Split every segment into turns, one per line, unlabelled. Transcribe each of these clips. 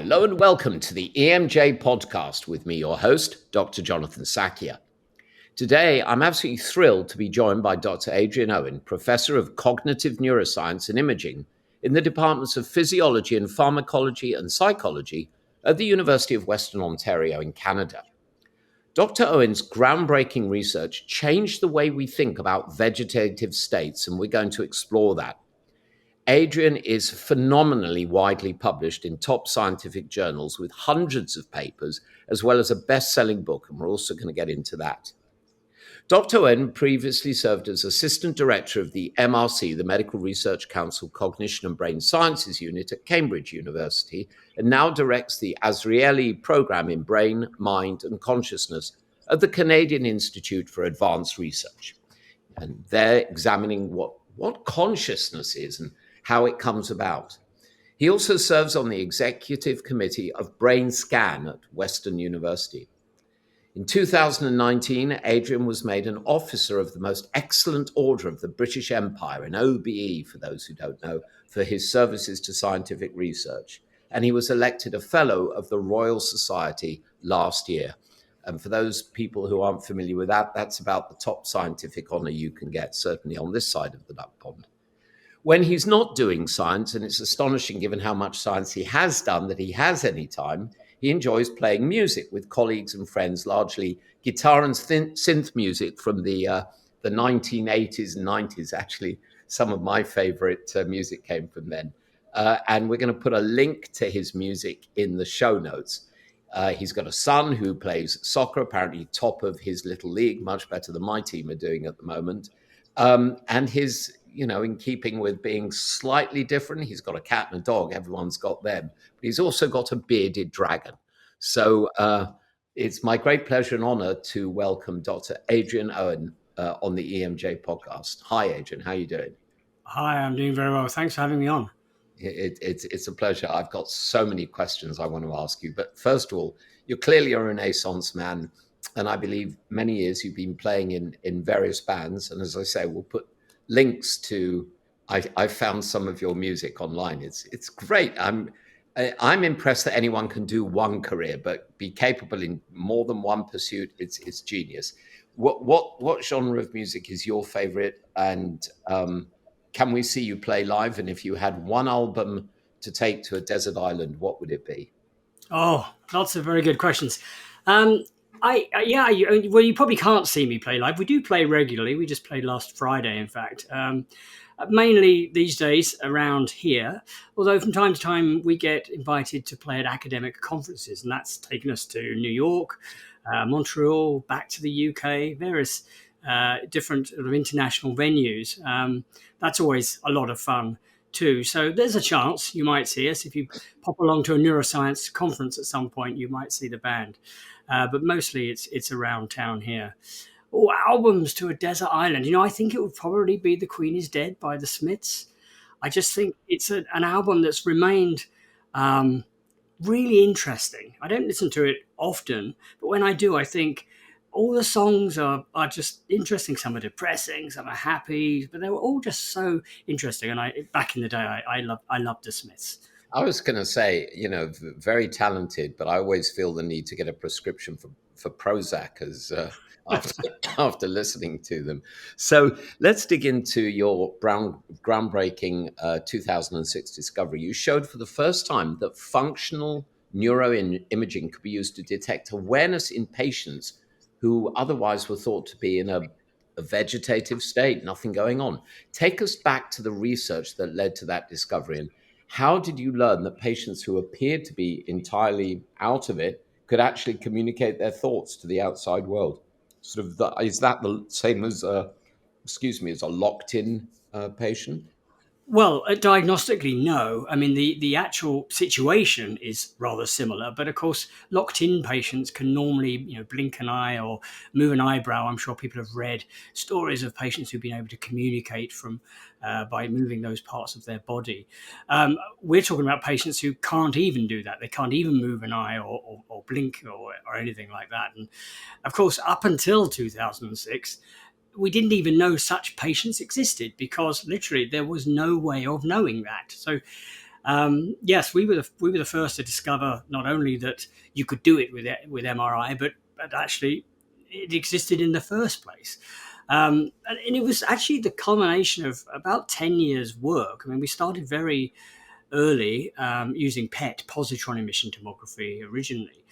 Hello and welcome to the EMJ podcast with me, your host, Dr. Jonathan Sackier. Today, I'm absolutely thrilled to be joined by Dr. Adrian Owen, Professor of Cognitive Neuroscience and Imaging in the Departments of Physiology and Pharmacology and Psychology at the University of Western Ontario in Canada. Dr. Owen's groundbreaking research changed the way we think about vegetative states, and we're going to explore that. Adrian is phenomenally widely published in top scientific journals with hundreds of papers, as well as a best-selling book, and we're also going to get into that. Dr. Owen previously served as Assistant Director of the MRC, the Medical Research Council Cognition and Brain Sciences Unit at Cambridge University, and now directs the Azrieli Program in Brain, Mind and Consciousness at the Canadian Institute for Advanced Research. And they're examining what consciousness is and how it comes about. He also serves on the executive committee of Brain Scan at Western University. In 2019, Adrian was made an Officer of the Most Excellent Order of the British Empire, an OBE for those who don't know, for his services to scientific research. And he was elected a Fellow of the Royal Society last year. And for those people who aren't familiar with that, that's about the top scientific honor you can get, certainly on this side of the duck pond. When he's not doing science, and it's astonishing given how much science he has done that he has any time, he enjoys playing music with colleagues and friends, largely guitar and synth music from the 1980s and 90s. Actually, some of my favorite music came from then. And we're going to put a link to his music in the show notes. He's got a son who plays soccer, apparently top of his little league, much better than my team are doing at the moment. And his, in keeping with being slightly different, he's got a cat and a dog. Everyone's got them. But he's also got a bearded dragon. So it's my great pleasure and honor to welcome Dr. Adrian Owen on the EMJ podcast. Hi, Adrian. How are you doing?
Hi, I'm doing very well. Thanks for having me on.
It's a pleasure. I've got so many questions I want to ask you. But first of all, you're clearly a Renaissance man. And I believe many years you've been playing in various bands. And as I say, we'll put links to, I found some of your music online. It's great. I'm impressed that anyone can do one career, but be capable in more than one pursuit. It's genius. What genre of music is your favorite? And can we see you play live? And if you had one album to take to a desert island, what would it be?
Oh, lots of very good questions. You probably can't see me play live. We do play regularly. We just played last Friday, in fact. Mainly these days around here, although from time to time we get invited to play at academic conferences, and that's taken us to New York, Montreal, back to the UK, various different sort of international venues. That's always a lot of fun too. So there's a chance you might see us. If you pop along to a neuroscience conference at some point, you might see the band. But mostly it's around town here. Oh, albums to a desert island. I think it would probably be The Queen is Dead by the Smiths. I just think it's an album that's remained really interesting. I don't listen to it often, but when I do, I think all the songs are just interesting. Some are depressing, some are happy, but they were all just so interesting. And back in the day, I loved the Smiths.
I was going to say, very talented, but I always feel the need to get a prescription for Prozac after listening to them. So let's dig into your groundbreaking 2006 discovery. You showed for the first time that functional neuroimaging could be used to detect awareness in patients who otherwise were thought to be in a vegetative state, nothing going on. Take us back to the research that led to that discovery, and how did you learn that patients who appeared to be entirely out of it could actually communicate their thoughts to the outside world? Is that the same as a locked-in patient?
Well, diagnostically, no. I mean, the actual situation is rather similar, but of course, locked-in patients can normally, blink an eye or move an eyebrow. I'm sure people have read stories of patients who've been able to communicate by moving those parts of their body. We're talking about patients who can't even do that. They can't even move an eye or blink or anything like that. And of course, up until 2006, we didn't even know such patients existed because literally there was no way of knowing that. So Yes, we were the first to discover not only that you could do it with MRI, but actually it existed in the first place. And it was actually the culmination of about 10 years' work. I mean, we started very early using PET, positron emission tomography, originally,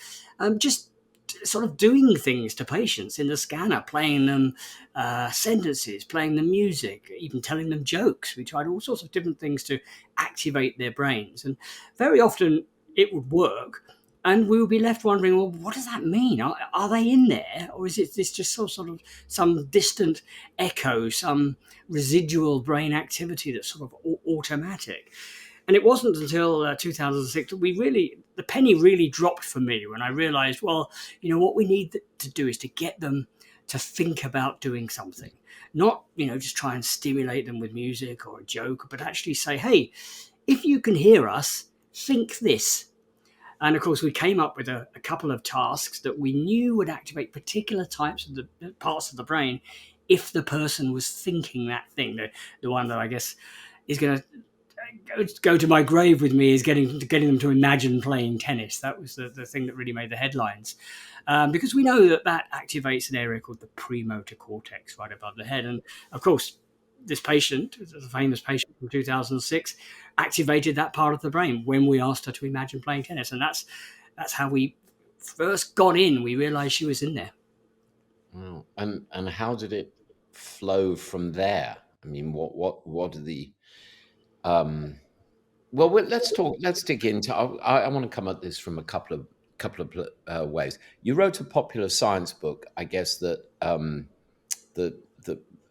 just sort of doing things to patients in the scanner, playing them sentences, playing them music, even telling them jokes. We tried all sorts of different things to activate their brains, and very often it would work. And we would be left wondering, well, what does that mean? Are they in there, or is it this just sort of some distant echo, some residual brain activity that's sort of automatic? And it wasn't until 2006 that the penny really dropped for me when I realized, well, what we need to do is to get them to think about doing something, not, just try and stimulate them with music or a joke, but actually say, hey, if you can hear us, think this. And of course, we came up with a couple of tasks that we knew would activate particular types of the parts of the brain if the person was thinking that thing. The one that I guess is going to go to my grave with me is getting them to imagine playing tennis. That was the thing that really made the headlines, because we know that activates an area called the premotor cortex right above the head. And of course, this patient, the famous patient from 2006, activated that part of the brain when we asked her to imagine playing tennis. And that's how we first got in. We realized she was in there.
Wow. And how did it flow from there? I mean, what are the well, let's talk. Let's dig into. I want to come at this from a couple of ways. You wrote a popular science book, I guess that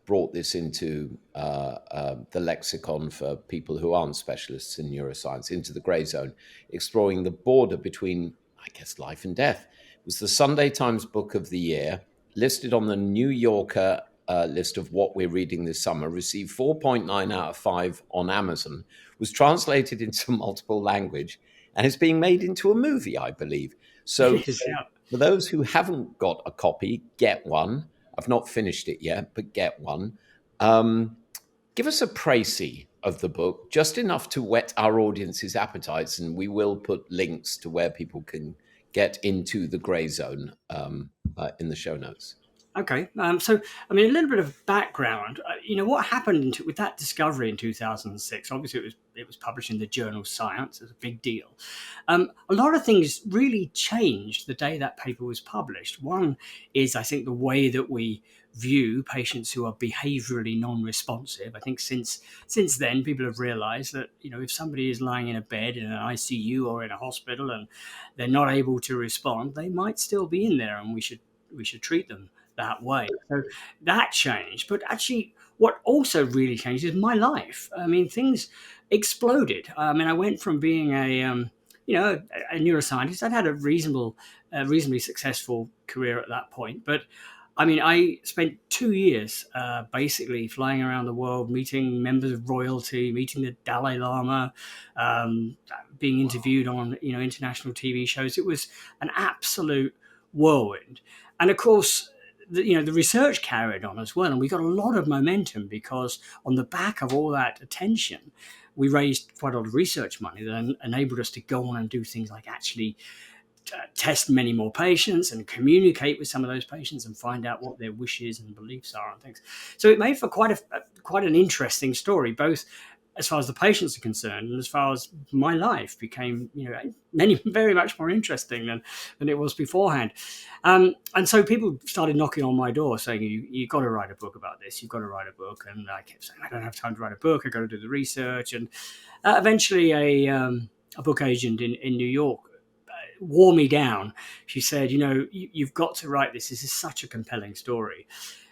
brought this into the lexicon for people who aren't specialists in neuroscience, into the grey zone, exploring the border between, I guess, life and death. It was the Sunday Times Book of the Year, listed on the New Yorker list of what we're reading this summer, received 4.9 out of 5 on Amazon, was translated into multiple language, and is being made into a movie, I believe. So
Yeah.
for those who haven't got a copy, get one. I've not finished it yet, but get one. Give us a précis of the book, just enough to whet our audience's appetites, and we will put links to where people can get into the grey zone in the show notes.
Okay, so I mean, a little bit of background. What happened with that discovery in 2006? Obviously, it was published in the journal Science. It's a big deal. A lot of things really changed the day that paper was published. One is, I think, the way that we view patients who are behaviorally non-responsive. I think since then, people have realised that if somebody is lying in a bed in an ICU or in a hospital and they're not able to respond, they might still be in there, and we should treat them that way. So that changed. But actually, what also really changed is my life. I mean, things exploded. I mean, I went from being a neuroscientist. I'd had a reasonably successful career at that point. But I mean, I spent 2 years basically flying around the world, meeting members of royalty, meeting the Dalai Lama, being interviewed on international TV shows. It was an absolute whirlwind. And of course, the research carried on as well, and we got a lot of momentum because on the back of all that attention, we raised quite a lot of research money that enabled us to go on and do things like actually test many more patients and communicate with some of those patients and find out what their wishes and beliefs are and things. So it made for quite an interesting story, both as far as the patients are concerned, and as far as my life became, very much more interesting than it was beforehand. And so people started knocking on my door saying, "You got to write a book about this. You've got to write a book." And I kept saying, "I don't have time to write a book. I got to do the research." And eventually, a book agent in New York wore me down. She said, "You've got to write this. This is such a compelling story."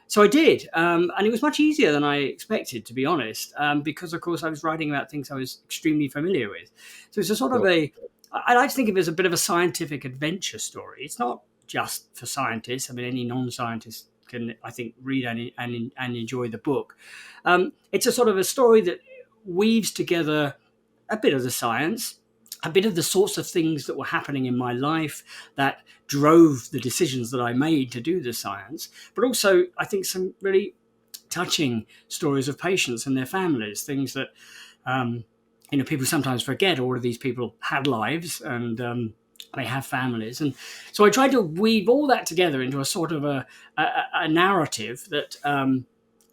So I did, and it was much easier than I expected, to be honest, because, of course, I was writing about things I was extremely familiar with. So it's a sort of I like to think of it as a bit of a scientific adventure story. It's not just for scientists. I mean, any non-scientist can, I think, read and enjoy the book. It's a sort of a story that weaves together a bit of the science, a bit of the sorts of things that were happening in my life that drove the decisions that I made to do the science, but also I think some really touching stories of patients and their families, things that People sometimes forget all of these people had lives, and they have families. And so I tried to weave all that together into a sort of a narrative that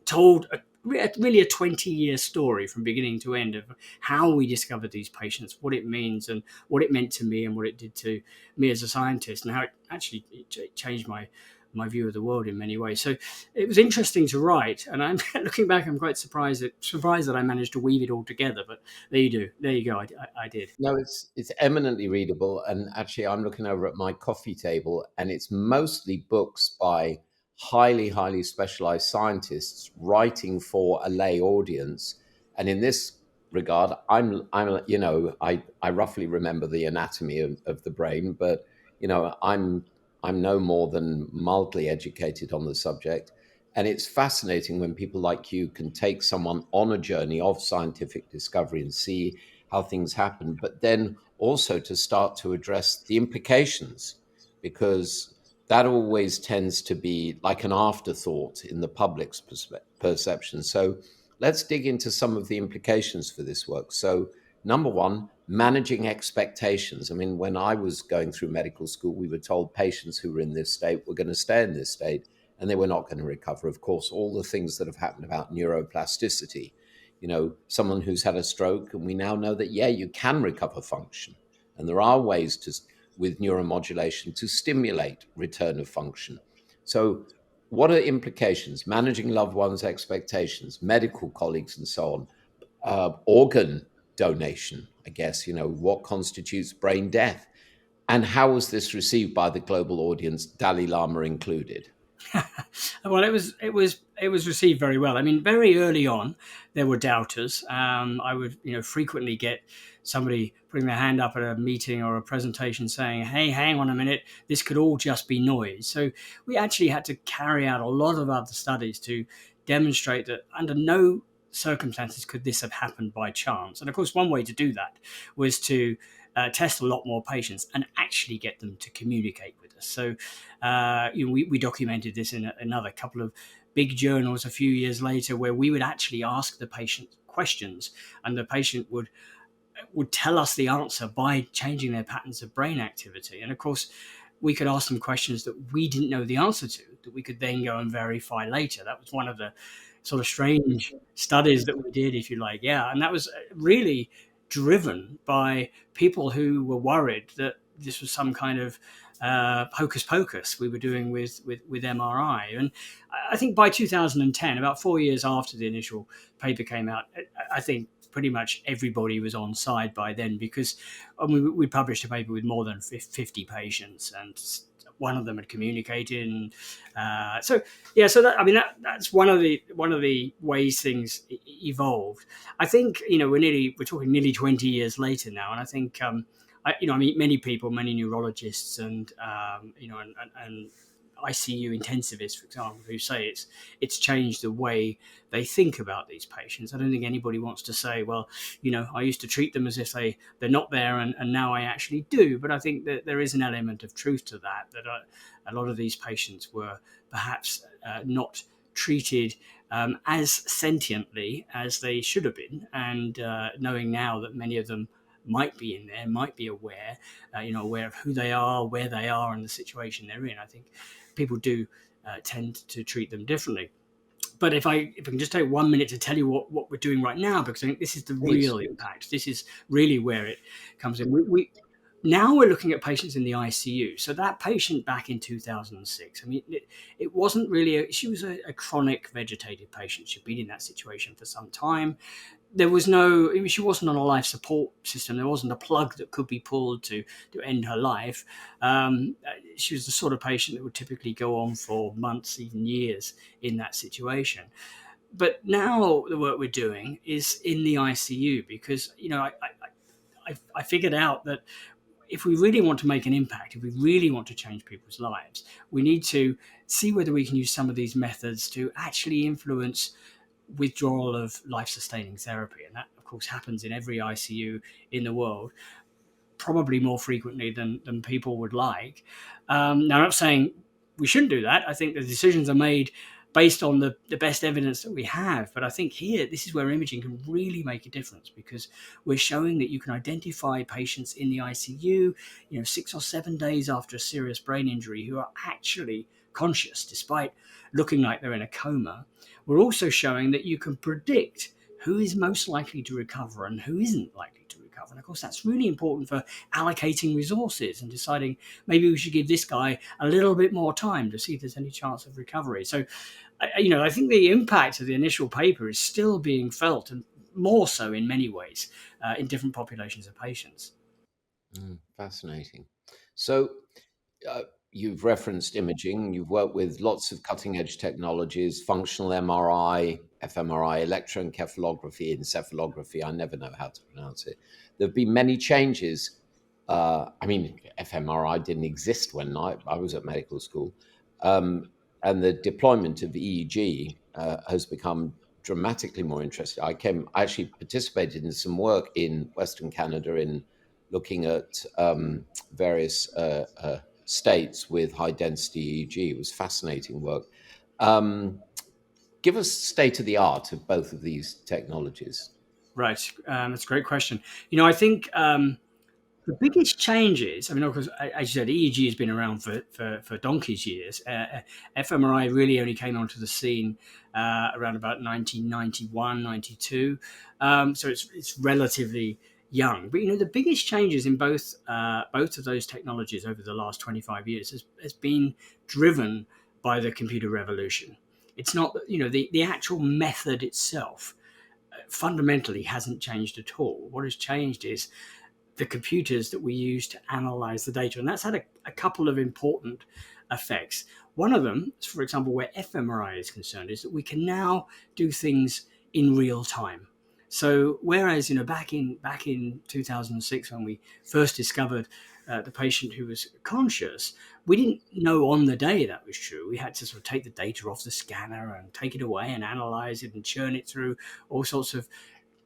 told really a 20-year story from beginning to end of how we discovered these patients, what it means, and what it meant to me, and what it did to me as a scientist, and how it actually changed my view of the world in many ways. So it was interesting to write, and I'm looking back, I'm quite surprised that I managed to weave it all together. But there you go, I did.
No, it's eminently readable, and actually, I'm looking over at my coffee table, and it's mostly books by highly specialized scientists writing for a lay audience. And in this regard, I roughly remember the anatomy of the brain, but I'm no more than mildly educated on the subject. And it's fascinating when people like you can take someone on a journey of scientific discovery and see how things happen, but then also to start to address the implications, because that always tends to be like an afterthought in the public's perception. So let's dig into some of the implications for this work. So, number one, managing expectations. I mean, when I was going through medical school, we were told patients who were in this state were going to stay in this state and they were not going to recover. Of course, all the things that have happened about neuroplasticity, someone who's had a stroke, and we now know that, yeah, you can recover function. And there are ways with neuromodulation to stimulate return of function. So, what are implications? Managing loved ones' expectations, medical colleagues, and so on. Organ donation, I guess, what constitutes brain death? And how was this received by the global audience, Dalai Lama included?
Well, it was received very well. I mean, very early on, there were doubters. I would frequently get somebody putting their hand up at a meeting or a presentation saying, "Hey, hang on a minute, this could all just be noise." So we actually had to carry out a lot of other studies to demonstrate that under no circumstances could this have happened by chance. And of course, one way to do that was to test a lot more patients and actually get them to communicate with us. So we documented this in another couple of big journals a few years later, where we would actually ask the patient questions, and the patient would tell us the answer by changing their patterns of brain activity. And of course, we could ask them questions that we didn't know the answer to, that we could then go and verify later. That was one of the sort of strange studies that we did, if you like. Yeah. And that was really driven by people who were worried that this was some kind of hocus pocus we were doing with MRI. And I think by 2010, about 4 years after the initial paper came out, I think pretty much everybody was on side by then, because we published a paper with more than 50 patients, and one of them had communicated. And so that, I mean, that's one of the ways things evolved. I think we're talking nearly 20 years later now, and I think I meet many people, many neurologists, and and ICU intensivists, for example, who say it's changed the way they think about these patients. I don't think anybody wants to say, well, I used to treat them as if they're not there, and now I actually do. But I think that there is an element of truth to that a lot of these patients were perhaps not treated as sentiently as they should have been. And knowing now that many of them might be in there, might be aware, aware of who they are, where they are, and the situation they're in, I think people do tend to treat them differently. But if I can just take 1 minute to tell you what we're doing right now, because I think this is the
Please.
real impact. This is really where it comes in. We now we're looking at patients in the ICU. So that patient back in 2006, I mean, it wasn't really she was a chronic vegetative patient. She'd been in that situation for some time. There was she wasn't on a life support system. There wasn't a plug that could be pulled to end her life. She was the sort of patient that would typically go on for months, even years, in that situation. But now the work we're doing is in the ICU, because I figured out that if we really want to make an impact, if we really want to change people's lives, we need to see whether we can use some of these methods to actually influence withdrawal of life-sustaining therapy. And that, of course, happens in every ICU in the world, probably more frequently than people would like. Now, I'm not saying we shouldn't do that. I think the decisions are made based on the best evidence that we have. But I think here, this is where imaging can really make a difference, because we're showing that you can identify patients in the ICU, 6 or 7 days after a serious brain injury, who are actually conscious despite looking like they're in a coma. We're also showing that you can predict who is most likely to recover and who isn't likely to recover. And of course, that's really important for allocating resources and deciding maybe we should give this guy a little bit more time to see if there's any chance of recovery. So, I think the impact of the initial paper is still being felt, and more so in many ways, in different populations of patients.
Fascinating. So, uh, you've referenced imaging. You've worked with lots of cutting edge technologies, functional MRI, fMRI, electroencephalography, encephalography. I never know how to pronounce it. There have been many changes. I mean, fMRI didn't exist when I was at medical school. Um, and the deployment of EEG has become dramatically more interesting. I actually participated in some work in Western Canada in looking at various states with high density EEG. It was fascinating work. Um, Give us state of the art of both of these technologies.
Right. That's a great question. I think the biggest changes, I mean, of course, as you said, EEG has been around for donkey's years. fMRI really only came onto the scene around about 1991, 92. So it's relatively young. But, the biggest changes in both of those technologies over the last 25 years has been driven by the computer revolution. It's not, the actual method itself fundamentally hasn't changed at all. What has changed is the computers that we use to analyze the data. And that's had a couple of important effects. One of them, for example, where fMRI is concerned, is that we can now do things in real time. So whereas back in 2006, when we first discovered the patient who was conscious, we didn't know on the day that was true. We had to sort of take the data off the scanner and take it away and analyze it and churn it through all sorts of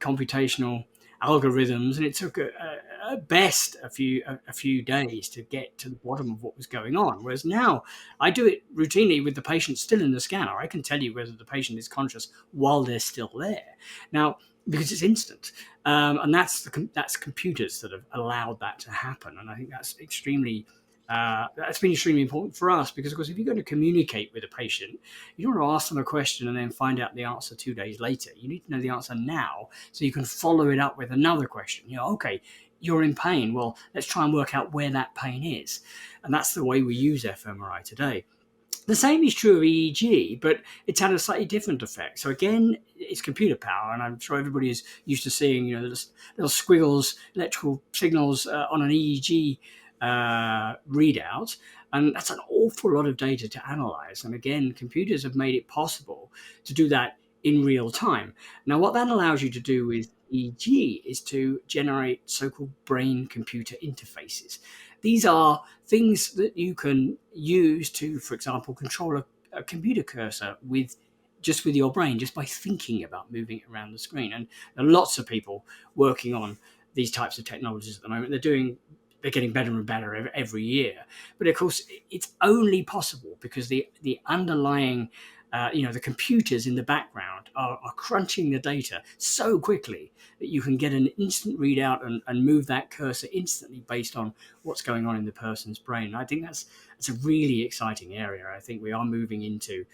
computational algorithms, and it took at best a few days to get to the bottom of what was going on. Whereas now, I do it routinely with the patient still in the scanner. I can tell you whether the patient is conscious while they're still there. Now, because it's instant, and that's computers that have allowed that to happen, and I think that's been extremely important for us, because, of course, if you're going to communicate with a patient, you don't want to ask them a question and then find out the answer 2 days later. You need to know the answer now so you can follow it up with another question. Okay, you're in pain. Well, let's try and work out where that pain is. And that's the way we use fMRI today. The same is true of EEG, but it's had a slightly different effect. So again, it's computer power, and I'm sure everybody is used to seeing little squiggles, electrical signals on an EEG readout, and that's an awful lot of data to analyze. And again, computers have made it possible to do that in real time. Now, what that allows you to do with EEG is to generate so-called brain-computer interfaces. These are things that you can use to, for example, control a computer cursor with your brain, just by thinking about moving it around the screen. And there are lots of people working on these types of technologies at the moment. They're getting better and better every year. But of course, it's only possible because the underlying the computers in the background are crunching the data so quickly that you can get an instant readout and move that cursor instantly based on what's going on in the person's brain. And I think that's a really exciting area. I think we are moving into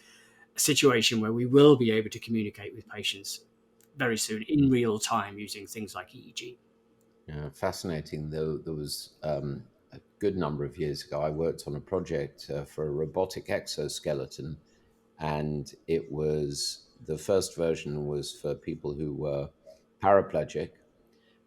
a situation where we will be able to communicate with patients very soon in real time using things like EEG.
Yeah, fascinating. Though there was a good number of years ago, I worked on a project for a robotic exoskeleton, and it was the first version was for people who were paraplegic,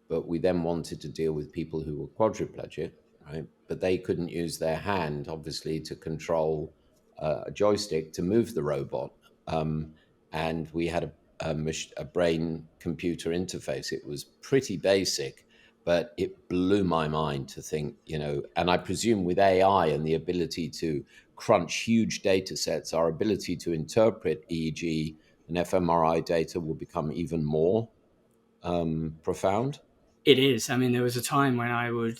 but we then wanted to deal with people who were quadriplegic, right? But they couldn't use their hand, obviously, to control a joystick to move the robot. Um, and we had a brain computer interface. It was pretty basic, but it blew my mind to think, and I presume with AI and the ability to crunch huge data sets, our ability to interpret EEG and fMRI data will become even more profound.
It is. I mean, there was a time when I would,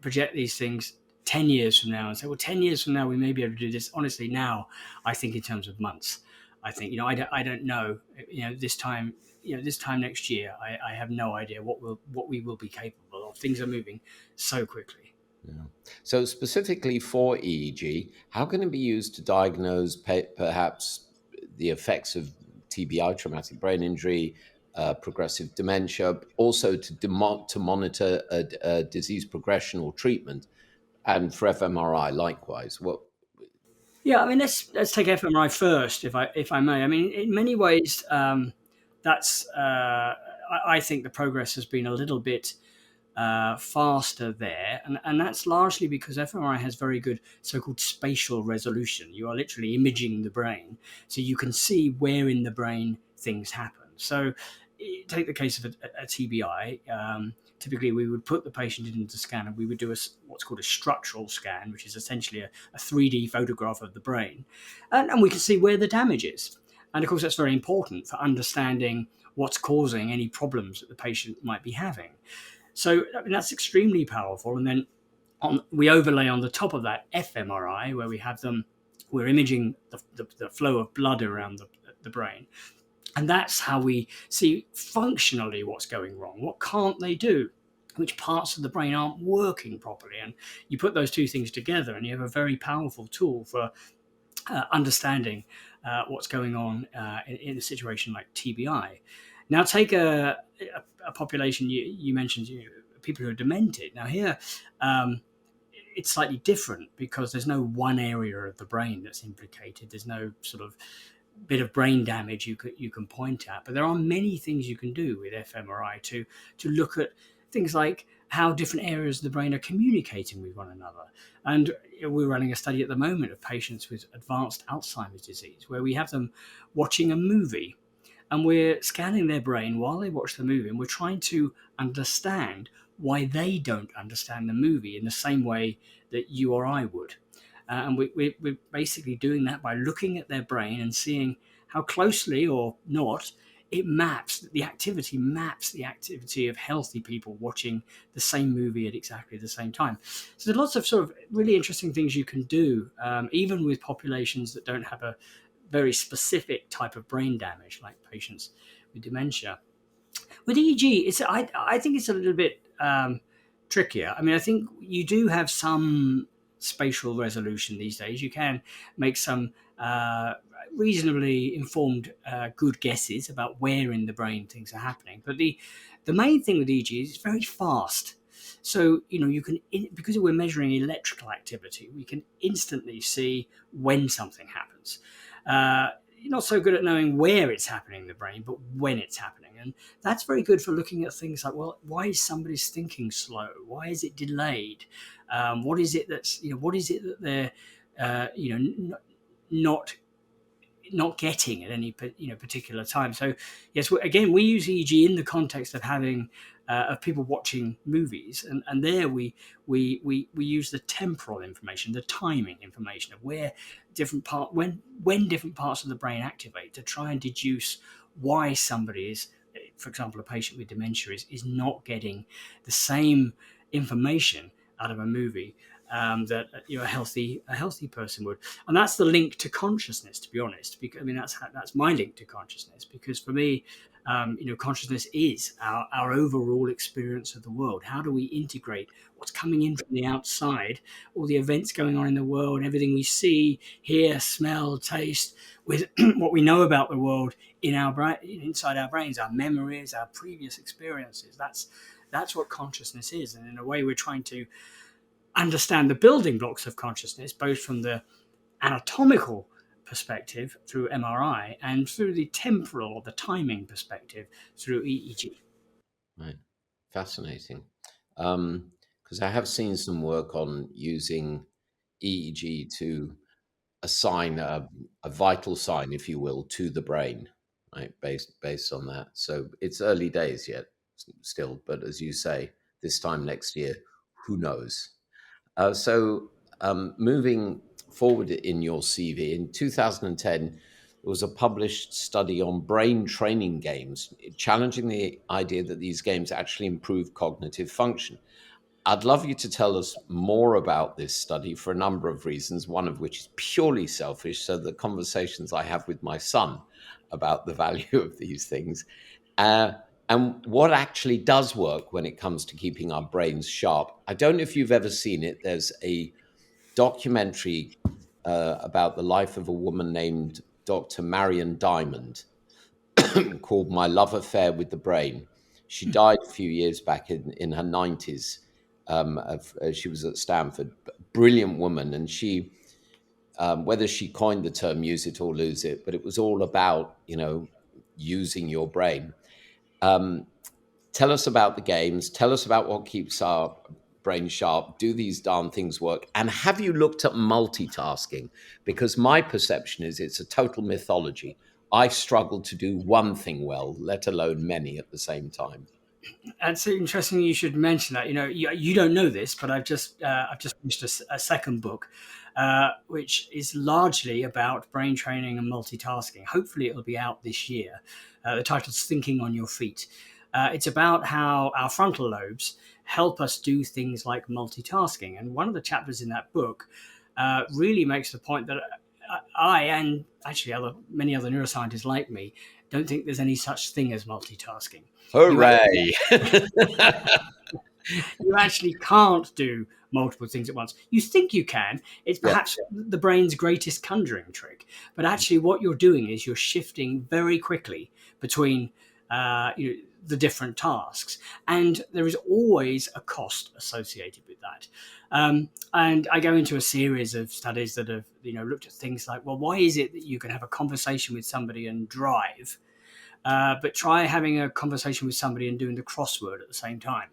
project these things 10 years from now and say, well, 10 years from now, we may be able to do this. Honestly, now I think in terms of months. I think, I don't know, this time next year, I have no idea what we will be capable of. Things are moving so quickly.
Yeah. So specifically for EEG, how can it be used to diagnose perhaps the effects of TBI, traumatic brain injury, progressive dementia, also to monitor a disease progression or treatment, and for fMRI likewise? What?
Yeah, I mean, let's take fMRI first, if I may. I mean, in many ways, that's I think the progress has been a little bit faster there, and that's largely because fMRI has very good so-called spatial resolution. You are literally imaging the brain, so you can see where in the brain things happen. So, take the case of a TBI. Typically, we would put the patient into the scan, and we would do what's called a structural scan, which is essentially a 3D photograph of the brain, and we can see where the damage is. And of course, that's very important for understanding what's causing any problems that the patient might be having. So I mean, that's extremely powerful. And then we overlay on the top of that fMRI, where we're imaging the flow of blood around the brain. And that's how we see functionally what's going wrong. What can't they do? Which parts of the brain aren't working properly? And you put those two things together, and you have a very powerful tool for understanding what's going on in a situation like TBI. Now, take a population you mentioned, people who are demented. Now, here, it's slightly different because there's no one area of the brain that's implicated. There's no sort of bit of brain damage you can point at, but there are many things you can do with fMRI to look at things like how different areas of the brain are communicating with one another. And we're running a study at the moment of patients with advanced Alzheimer's disease, where we have them watching a movie, and we're scanning their brain while they watch the movie, and we're trying to understand why they don't understand the movie in the same way that you or I would. And we're basically doing that by looking at their brain and seeing how closely or not the activity maps the activity of healthy people watching the same movie at exactly the same time. So there's lots of sort of really interesting things you can do, even with populations that don't have a very specific type of brain damage, like patients with dementia. With EEG, I think it's a little bit trickier. I mean, I think you do have some spatial resolution these days. You can make some reasonably informed good guesses about where in the brain things are happening. But the main thing with EEG is it's very fast. So, you can, because we're measuring electrical activity, we can instantly see when something happens. You're not so good at knowing where it's happening in the brain, but when it's happening. And that's very good for looking at things like, well, why is somebody's thinking slow? Why is it delayed? What is it that they're, not getting at any particular time. So yes, again, we use EEG in the context of having of people watching movies, and there we use the temporal information, the timing information of where when different parts of the brain activate to try and deduce why somebody is, for example, a patient with dementia is not getting the same information out of a movie that a healthy person would. And that's the link to consciousness, to be honest. Because I mean, that's my link to consciousness. Because for me, consciousness is our overall experience of the world. How do we integrate what's coming in from the outside, all the events going on in the world, everything we see, hear, smell, taste, with what we know about the world in our brain, inside our brains, our memories, our previous experiences. That's what consciousness is, and in a way, we're trying to understand the building blocks of consciousness, both from the anatomical perspective through MRI and through the temporal or the timing perspective through EEG.
Right. Fascinating. Because I have seen some work on using EEG to assign a vital sign, if you will, to the brain, right? Based on that. So it's early days yet, still, but as you say, this time next year, who knows? Moving forward in your CV, in 2010, there was a published study on brain training games, challenging the idea that these games actually improve cognitive function. I'd love you to tell us more about this study for a number of reasons, one of which is purely selfish. So, the conversations I have with my son about the value of these things, uh, and what actually does work when it comes to keeping our brains sharp. I don't know if you've ever seen it. There's a documentary about the life of a woman named Dr. Marion Diamond called My Love Affair with the Brain. She died a few years back in her 90s. She was at Stanford. Brilliant woman. And she, whether she coined the term use it or lose it, but it was all about, using your brain. Um, Tell us about the games. Tell us about what keeps our brain sharp. Do these darn things work? And have you looked at multitasking? Because my perception is it's a total mythology. I struggle to do one thing well, let alone many at the same time.
It's interesting you should mention that. You don't know this, but I've just finished a second book, which is largely about brain training and multitasking. Hopefully, it'll be out this year. The title's "Thinking on Your Feet." It's about how our frontal lobes help us do things like multitasking. And one of the chapters in that book really makes the point that I and actually many other neuroscientists like me don't think there's any such thing as multitasking. You
Hooray!
you actually can't do multiple things at once. You think you can. It's
Yeah.
perhaps the brain's greatest conjuring trick. But actually, what you're doing is you're shifting very quickly between the different tasks. And there is always a cost associated with that. And I go into a series of studies that have looked at things like, well, why is it that you can have a conversation with somebody and drive, but try having a conversation with somebody and doing the crossword at the same time?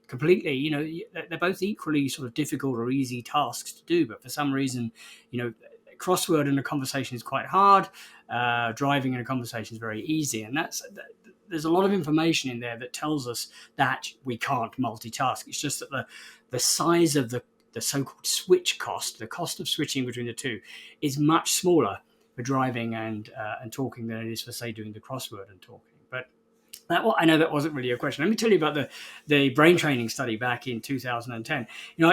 Completely, they're both equally sort of difficult or easy tasks to do, but for some reason, crossword in a conversation is quite hard. Driving in a conversation is very easy, and there's a lot of information in there that tells us that we can't multitask. It's just that the size of the so-called switch cost, the cost of switching between the two, is much smaller for driving and talking than it is for, say, doing the crossword and talking. But I know that wasn't really a question. Let me tell you about the brain training study back in 2010.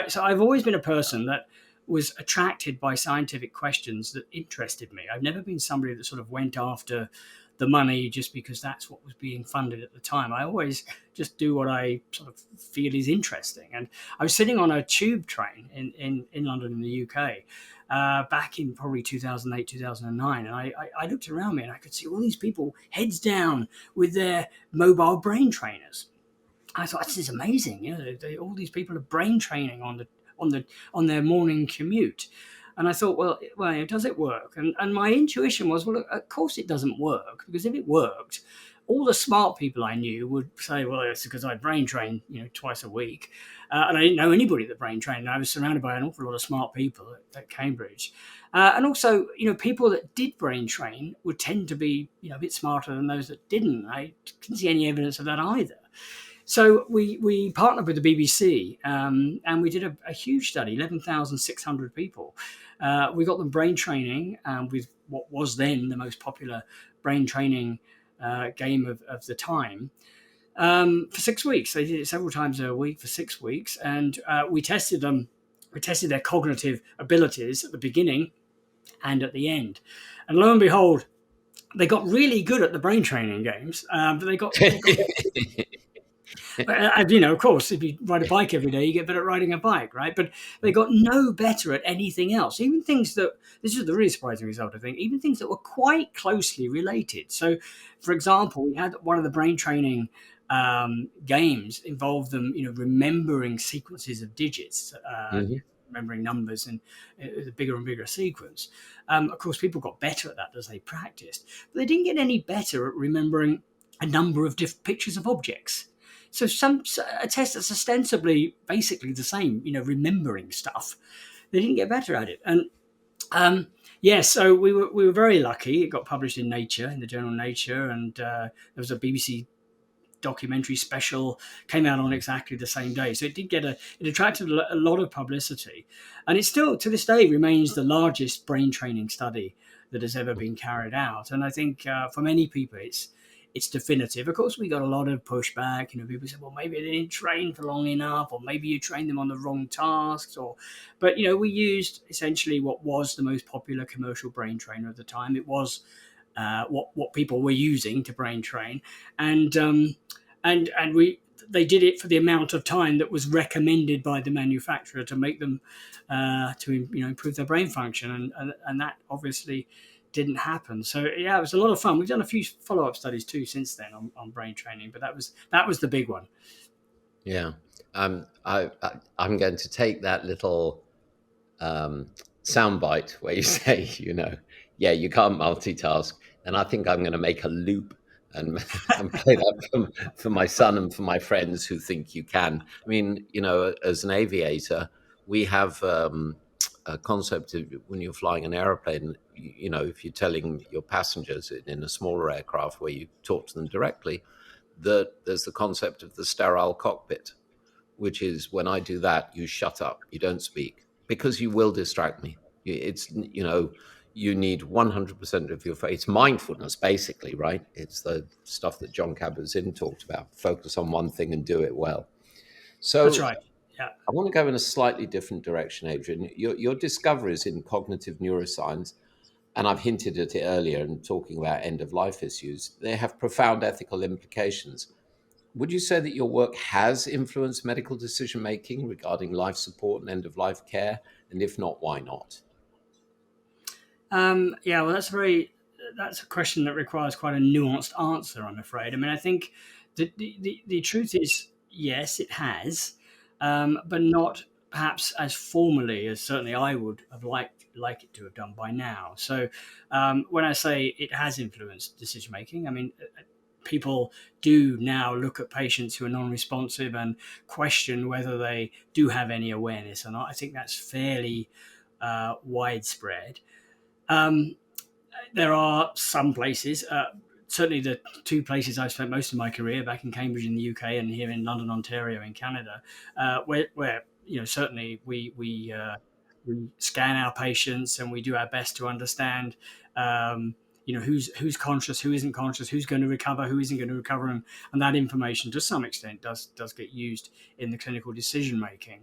So I've always been a person that was attracted by scientific questions that interested me. I've never been somebody that sort of went after the money just because that's what was being funded at the time. I always just do what I sort of feel is interesting. And I was sitting on a tube train in London in the UK back in probably 2008, 2009. And I looked around me and I could see all these people heads down with their mobile brain trainers. I thought, this is amazing. All these people are brain training on their morning commute. And I thought, well, does it work? And my intuition was, well, of course it doesn't work, because if it worked, all the smart people I knew would say, well, it's because I brain train, twice a week. And I didn't know anybody that brain trained. And I was surrounded by an awful lot of smart people at Cambridge. And also, people that did brain train would tend to be, a bit smarter than those that didn't. I didn't see any evidence of that either. So we partnered with the BBC and we did a huge study, 11,600 people. We got them brain training with what was then the most popular brain training game of the time for 6 weeks. They did it several times a week for 6 weeks, and we tested them. We tested their cognitive abilities at the beginning and at the end. And lo and behold, they got really good at the brain training games, but they got of course, if you ride a bike every day, you get better at riding a bike, right? But they got no better at anything else. Even things this is the really surprising result, I think, even things that were quite closely related. So, for example, we had one of the brain training games involved them, remembering sequences of digits, remembering numbers and a bigger and bigger sequence. Of course, people got better at that as they practiced, but they didn't get any better at remembering a number of different pictures of objects. So a test that's ostensibly basically the same, remembering stuff, they didn't get better at it. And so we were very lucky. It got published in Nature, in the journal Nature, and there was a BBC documentary special came out on exactly the same day. So it attracted a lot of publicity, and it still to this day remains the largest brain training study that has ever been carried out. And I think for many people, it's definitive. Of course, we got a lot of pushback. People say, well, maybe they didn't train for long enough, or maybe you trained them on the wrong tasks, but we used essentially what was the most popular commercial brain trainer at the time. It was what people were using to brain train, and they did it for the amount of time that was recommended by the manufacturer to make them to improve their brain function, and that obviously didn't happen. So yeah, it was a lot of fun. We've done a few follow-up studies too since then on brain training, but that was the big one.
Yeah. I'm going to take that little soundbite where you say, yeah, you can't multitask, and I think I'm going to make a loop and play that for my son and for my friends who think you can. I mean, as an aviator, we have a concept of when you're flying an airplane, if you're telling your passengers in a smaller aircraft where you talk to them directly, that there's the concept of the sterile cockpit, which is when I do that, you shut up, you don't speak, because you will distract me. You need 100% of your face. It's mindfulness, basically, right? It's the stuff that John Kabat-Zinn talked about. Focus on one thing and do it well.
That's
So
right. Yeah.
I want to go in a slightly different direction, Adrian. Your discoveries in cognitive neuroscience, and I've hinted at it earlier in talking about end-of-life issues, they have profound ethical implications. Would you say that your work has influenced medical decision making regarding life support and end of life care? And if not, why not?
Yeah, well, that's a question that requires quite a nuanced answer, I'm afraid. I mean, I think the truth is, yes, it has, but not perhaps as formally as certainly I would have like it to have done by now. So when I say it has influenced decision making, I mean, people do now look at patients who are non-responsive and question whether they do have any awareness or not. I think that's fairly widespread. Um, there are some places, certainly the two places I've spent most of my career, back in Cambridge in the UK and here in London, Ontario in Canada, where certainly we scan our patients and we do our best to understand. Who's conscious, who isn't conscious, who's going to recover, who isn't going to recover, and that information to some extent does get used in the clinical decision making.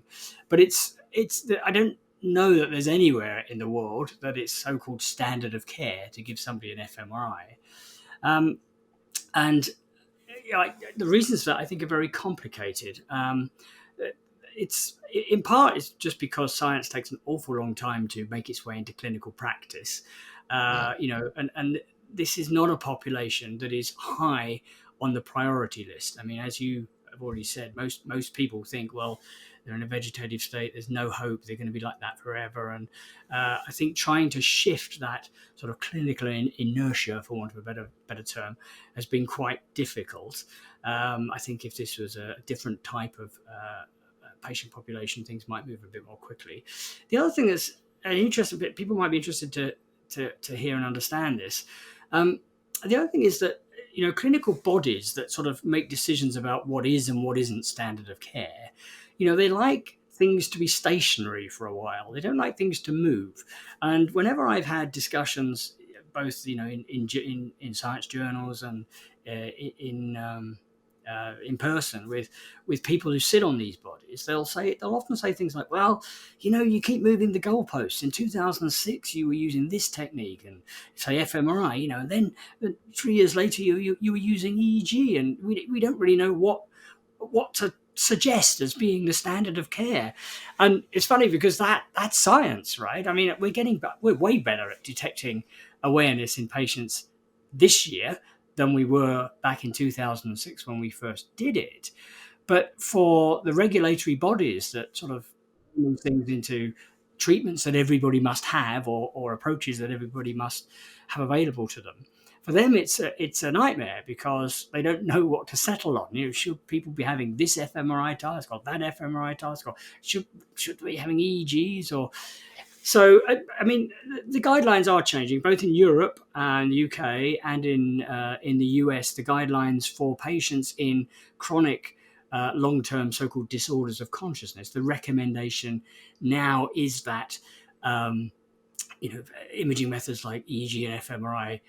But I don't know that there's anywhere in the world that it's so-called standard of care to give somebody an fMRI. And the reasons for that, I think, are very complicated. It's in part it's just because science takes an awful long time to make its way into clinical practice.
Yeah.
And this is not a population that is high on the priority list. I mean, as you have already said, most people think, well, they're in a vegetative state, there's no hope, they're going to be like that forever. And I think trying to shift that sort of clinical inertia, for want of a better term, has been quite difficult. I think if this was a different type of patient population, things might move a bit more quickly. The other thing that's an interesting bit, people might be interested to hear and understand this. The other thing is that clinical bodies that sort of make decisions about what is and what isn't standard of care, they like things to be stationary for a while. They don't like things to move. And whenever I've had discussions, both in science journals and in person with people who sit on these bodies, they'll often say things like, well, you keep moving the goalposts. In 2006 you were using this technique and say fMRI, and then 3 years later you were using EEG, and we don't really know what to suggest as being the standard of care. And it's funny because that's science, right? I mean, we're way better at detecting awareness in patients this year than we were back in 2006 when we first did it. But for the regulatory bodies that sort of move things into treatments that everybody must have, or approaches that everybody must have available to them, for them it's a nightmare because they don't know what to settle on. Should people be having this fMRI task or that fMRI task, or should they be having EEGs? Or so, I mean, the guidelines are changing, both in Europe and the UK, and in the US. The guidelines for patients in chronic long-term so-called disorders of consciousness, the recommendation now is that imaging methods like EEG and fMRI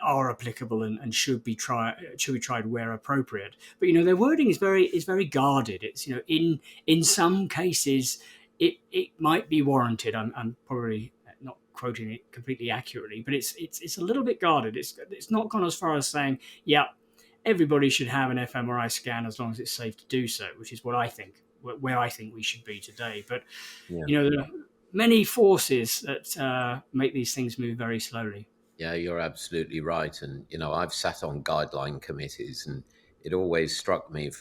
are applicable and should be tried where appropriate. But their wording is very guarded. It's in some cases it might be warranted. I'm probably not quoting it completely accurately, but it's a little bit guarded. It's not gone as far as saying, yeah, everybody should have an fMRI scan as long as it's safe to do so, which is what I think, where I think we should be today. But
Yeah.
there are many forces that make these things move very slowly.
Yeah, you're absolutely right. And, I've sat on guideline committees, and it always struck me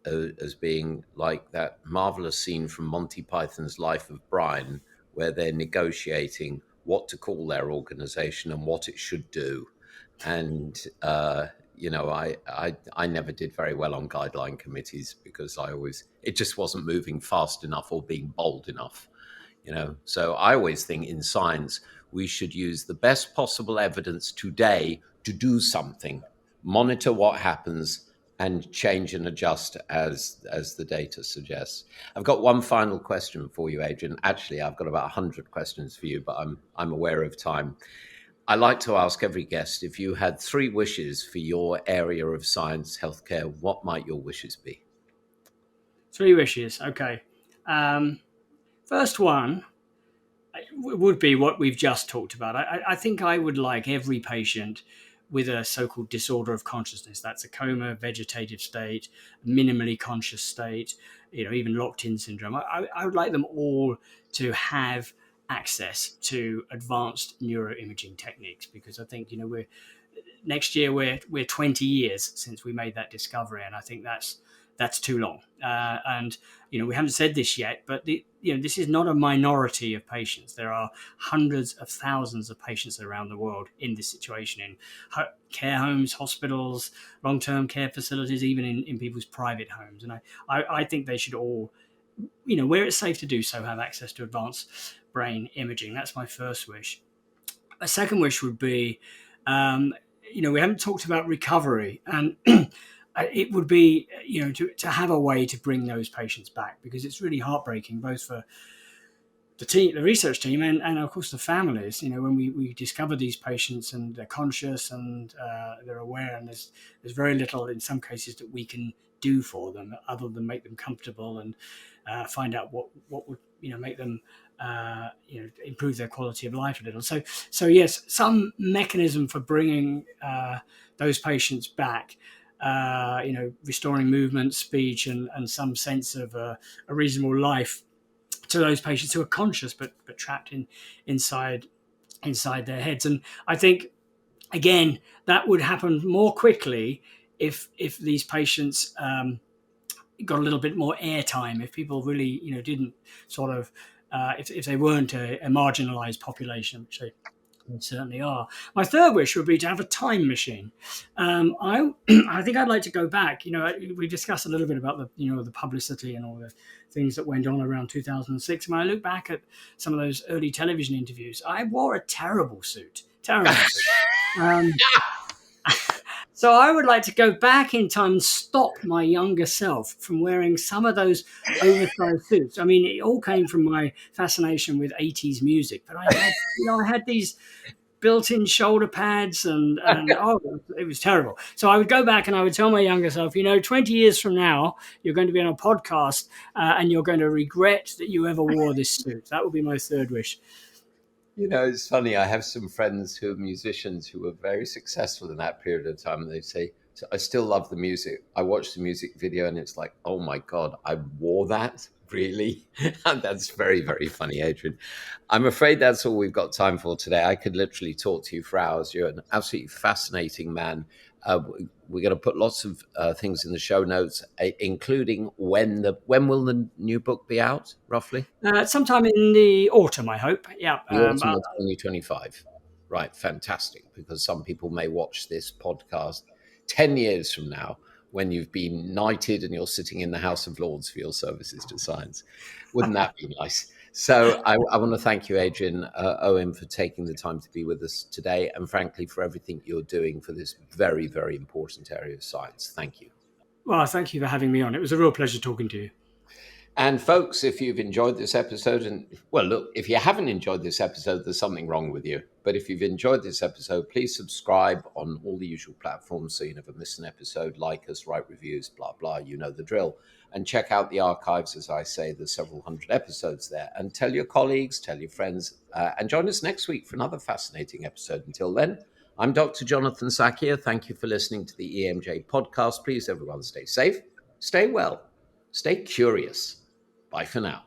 as being like that marvelous scene from Monty Python's Life of Brian, where they're negotiating what to call their organization and what it should do. And, I never did very well on guideline committees because it just wasn't moving fast enough or being bold enough. So I always think in science we should use the best possible evidence today to do something, monitor what happens, and change and adjust as the data suggests. I've got one final question for you, Adrian. Actually, I've got about 100 questions for you, but I'm aware of time. I like to ask every guest, if you had 3 wishes for your area of science, healthcare, what might your wishes be?
3 wishes. Okay. First one would be what we've just talked about. I think I would like every patient with a so-called disorder of consciousness. That's a coma, vegetative state, minimally conscious state, even locked-in syndrome. I would like them all to have access to advanced neuroimaging techniques, because I think next year we're 20 years since we made that discovery, and I think that's too long. And we haven't said this yet, but this is not a minority of patients. There are hundreds of thousands of patients around the world in this situation, in care homes, hospitals, long-term care facilities, even in people's private homes. And I think they should all, where it's safe to do so, have access to advanced brain imaging. That's my first wish. A second wish would be, we haven't talked about recovery, and it would be, to have a way to bring those patients back, because it's really heartbreaking, both for the research team, and of course the families. When we discover these patients and they're conscious and they're aware, and there's very little in some cases that we can do for them other than make them comfortable and find out what would make them improve their quality of life a little. So yes, some mechanism for bringing those patients back. Restoring movement, speech, and some sense of a reasonable life to those patients who are conscious but trapped inside their heads. And I think, again, that would happen more quickly if these patients got a little bit more airtime, if people really didn't sort of if they weren't a marginalized population, which they certainly are. My third wish would be to have a time machine. I think I'd like to go back. We discussed a little bit about the publicity and all the things that went on around 2006. When I look back at some of those early television interviews, I wore a terrible suit. So I would like to go back in time and stop my younger self from wearing some of those oversized suits. I mean, it all came from my fascination with 80s music, but I had these built-in shoulder pads and it was terrible. So I would go back and I would tell my younger self, 20 years from now, you're going to be on a podcast and you're going to regret that you ever wore this suit. That would be my third wish.
It's funny. I have some friends who are musicians who were very successful in that period of time. And they say, I still love the music. I watched the music video and it's like, oh my God, I wore that? Really? And that's very, very funny, Adrian. I'm afraid that's all we've got time for today. I could literally talk to you for hours. You're an absolutely fascinating man. We're going to put lots of things in the show notes, including when will the new book be out, roughly?
Sometime in the autumn, I hope. Yeah.
The autumn of 2025. Right, fantastic, because some people may watch this podcast 10 years from now when you've been knighted and you're sitting in the House of Lords for your services to science. Wouldn't that be nice? So I want to thank you, Adrian Owen, for taking the time to be with us today, and frankly, for everything you're doing for this very, very important area of science. Thank you.
Well, thank you for having me on. It was a real pleasure talking to you.
And folks, if you've enjoyed this episode, and well, look, if you haven't enjoyed this episode, there's something wrong with you. But if you've enjoyed this episode, please subscribe on all the usual platforms so you never miss an episode. Like us, write reviews, blah, blah. You know the drill. And check out the archives. As I say, there's several hundred episodes there. And tell your colleagues, tell your friends, and join us next week for another fascinating episode. Until then, I'm Dr. Jonathan Sackier. Thank you for listening to the EMJ podcast. Please, everyone, stay safe, stay well, stay curious. Bye for now.